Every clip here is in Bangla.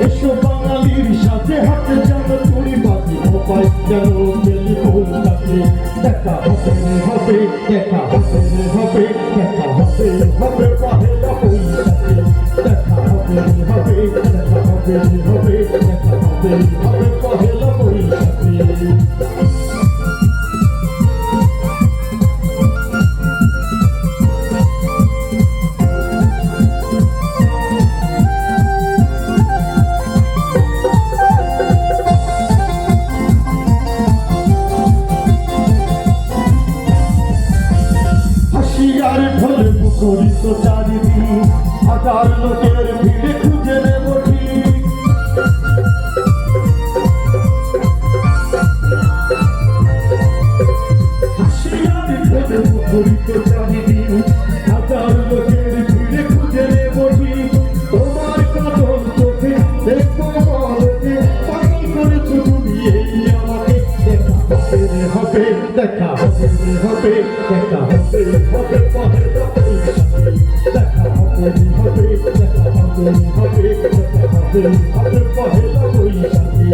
এসো বাঙালির সাথে হাতে যেন চুরি বাকি উপায় যেন পেলি কলকাতে দেখা হবে হবে দেখা হবে হবে দেখা হবে হবে পহেলা বৈশাখে দেখা হবে হবে দেখা হবে হবে দেখা হবে হবে পহেলা বৈশাখে মুখরিত চারিদিন হাজার লোকের ভিড়ে খুঁজে নেব ঠিক হাসিয়ার ঢোলে মুখরিত চারিদিন হাজার লোকের ভিড়ে খুঁজে নেব ঠিক তোমার কাজল চোখে দেখবো বলতে পাগল করেছো তুমি এই আমাকে দেখা হবে দেখা হবে হবে দেখা হবে হবে পহেলা দেখা হবে হবে দেখা হবে হবে দেখা হবে হবে পহেলা বৈশাখে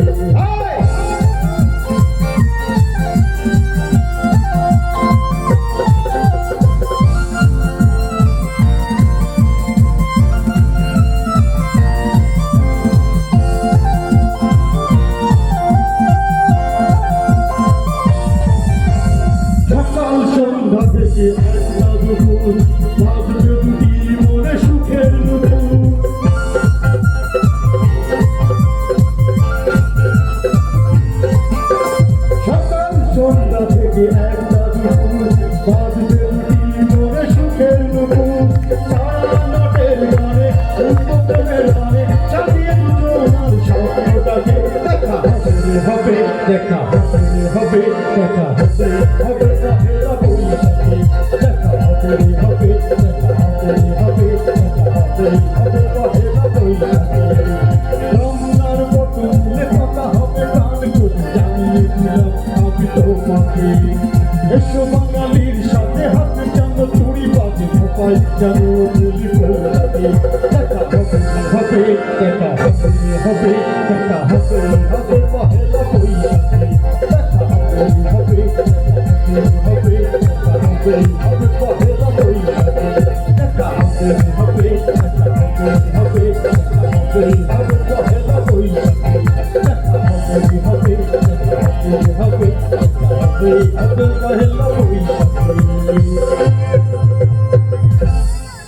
সকাল সন্ধ্যা থেকে একটা দুপুর বাজবে দুটি মনে সুখের নুপুর সকাল সন্ধ্যা থেকে একটা দুপুর বাজবে দুটি মনে সুখের নুপুর সারা নাটের গানে উদ্বোধনের গানে চালিয়ে দুজনার স্বপ্নটাকে দেখা হবে দেখা হবে দেখা হবে হবে পহেলা বৈশাখে দেখা হবে হবে দেখা হবে দেখা হবে পহেলা বৈশাখে রমনার বটুলে কথা হবে গান করে জানিয়ে দিলাম আমি তোমাকে এসো বাঙালির সাথে হাতে যেন চুরি বাজে উপায় যেন বলি বলাকে দেখা হবে দেখা হবে দেখা হবে হবে পহেলা বৈশাখে দেখা হবে হবে দেখা হবে হবে পহেলা বৈশাখে দেখা হবে হবে হবে দেখা হবে হবে পহেলা বৈশাখে দেখা হবে হবে হবে দেখা হবে হবে পহেলা বৈশাখে